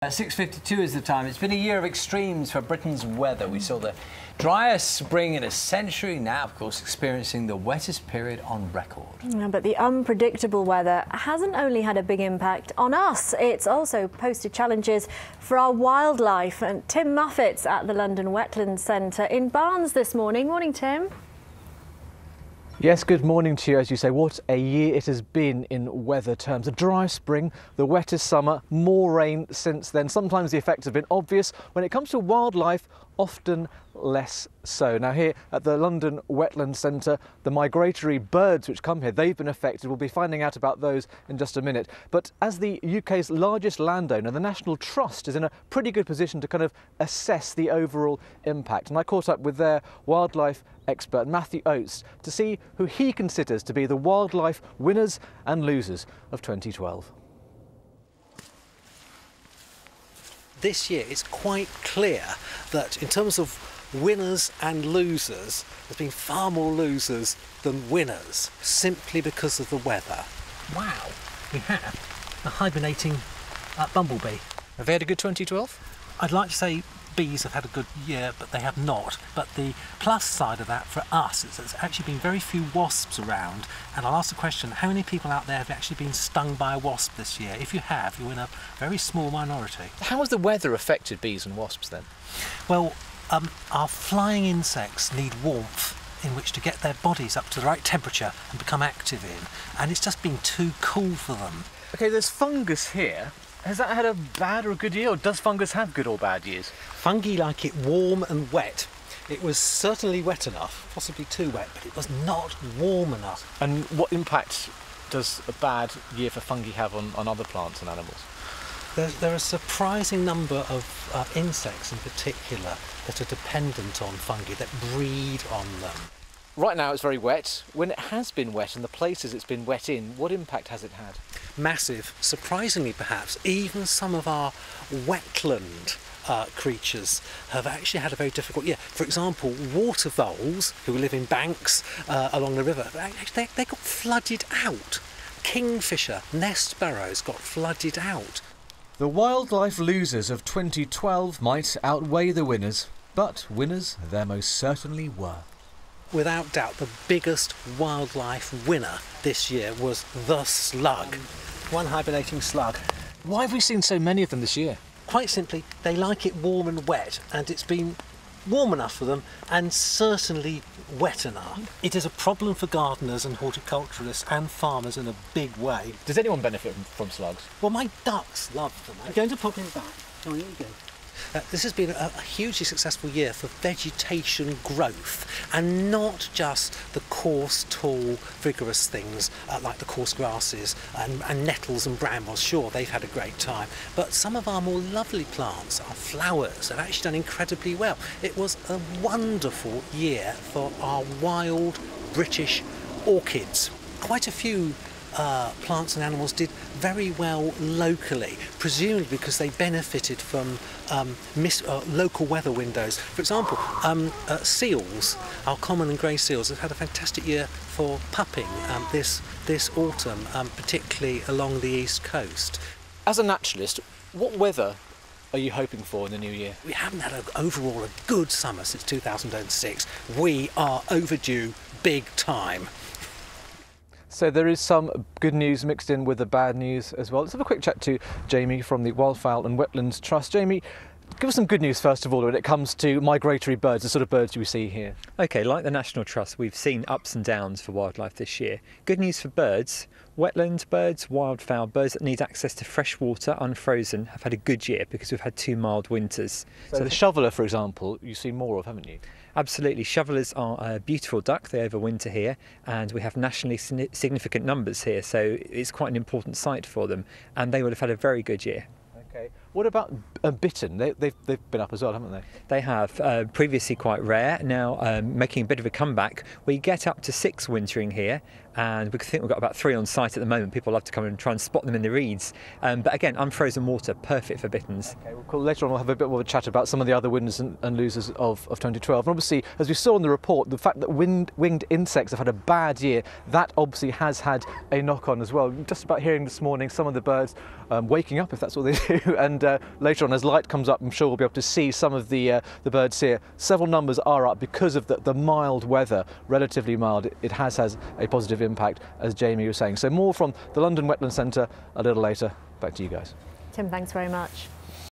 6:52 is the time. It's been a year of extremes for Britain's weather. We saw the driest spring in a century, now of course experiencing the wettest period on record. Yeah, but the unpredictable weather hasn't only had a big impact on us, it's also posed challenges for our wildlife. And Tim Muffett's at the London Wetland Centre in Barnes this morning. Morning, Tim. Yes, good morning to you. As you say, what a year it has been in weather terms. A dry spring, the wettest summer, more rain since then. Sometimes the effects have been obvious. When it comes to wildlife, often less so. Now here at the London Wetland Centre, the migratory birds which come here, they've been affected. We'll be finding out about those in just a minute. But as the UK's largest landowner, the National Trust is in a pretty good position to kind of assess the overall impact. And I caught up with their wildlife expert, Matthew Oates, to see who he considers to be the wildlife winners and losers of 2012. This year it's quite clear that in terms of winners and losers, there's been far more losers than winners, simply because of the weather. Wow, we have a hibernating bumblebee. Have they had a good 2012? I'd like to say bees have had a good year, but they have not. But the plus side of that for us is there's actually been very few wasps around. And I'll ask the question, how many people out there have actually been stung by a wasp this year? If you have, you're in a very small minority. How has the weather affected bees and wasps then? Well, our flying insects need warmth in which to get their bodies up to the right temperature and become active in. And it's just been too cool for them. OK, there's fungus here. Has that had a bad or a good year, or does fungus have good or bad years? Fungi like it warm and wet. It was certainly wet enough, possibly too wet, but it was not warm enough. And what impact does a bad year for fungi have on other plants and animals? There are a surprising number of insects in particular that are dependent on fungi, that breed on them. Right now it's very wet. When it has been wet and the places it's been wet in, what impact has it had? Massive. Surprisingly perhaps, even some of our wetland creatures have actually had a very difficult year. For example, water voles, who live in banks along the river, actually they got flooded out. Kingfisher nest burrows got flooded out. The wildlife losers of 2012 might outweigh the winners, but winners there most certainly were. Without doubt, the biggest wildlife winner this year was the slug. One hibernating slug. Why have we seen so many of them this year? Quite simply, they like it warm and wet, and it's been warm enough for them and certainly wet enough. It is a problem for gardeners and horticulturists and farmers in a big way. Does anyone benefit from slugs? Well, my ducks love them. I'm going to pop him back. Oh, here you go. This has been a hugely successful year for vegetation growth, and not just the coarse, tall, vigorous things like the coarse grasses and nettles and brambles. Sure, they've had a great time, but some of our more lovely plants, our flowers, have actually done incredibly well. It was a wonderful year for our wild British orchids. Quite a few plants and animals did very well locally, presumably because they benefited from local weather windows. For example, seals, our common and grey seals, have had a fantastic year for pupping this autumn, particularly along the east coast. As a naturalist, what weather are you hoping for in the new year? We haven't had overall a good summer since 2006. We are overdue big time. So there is some good news mixed in with the bad news as well. Let's have a quick chat to Jamie from the Wildfowl and Wetlands Trust. Jamie, give us some good news first of all when it comes to migratory birds, the sort of birds you see here. OK, like the National Trust, we've seen ups and downs for wildlife this year. Good news for birds. Wetland birds, wildfowl, birds that need access to fresh water, unfrozen, have had a good year because we've had 2 mild winters. So the shoveler, for example, you've seen more of, haven't you? Absolutely. Shovelers are a beautiful duck. They overwinter here, and we have nationally significant numbers here, so it's quite an important site for them, and they would have had a very good year. OK. What about bitten. They've been up as well, haven't they? They have, previously quite rare, now making a bit of a comeback. We get up to 6 wintering here, and we think we've got about 3 on site at the moment. People love to come and try and spot them in the reeds. But again, unfrozen water, perfect for bittens. Okay, well, cool. Later on we'll have a bit more of a chat about some of the other winners and losers of 2012. And obviously, as we saw in the report, the fact that winged insects have had a bad year, that obviously has had a knock-on as well. Just about hearing this morning some of the birds waking up, if that's what they do, and later on as light comes up, I'm sure we'll be able to see some of the birds here. Several numbers are up because of the mild weather, relatively mild. It has a positive impact, as Jamie was saying. So more from the London Wetland Centre a little later. Back to you guys. Tim, thanks very much.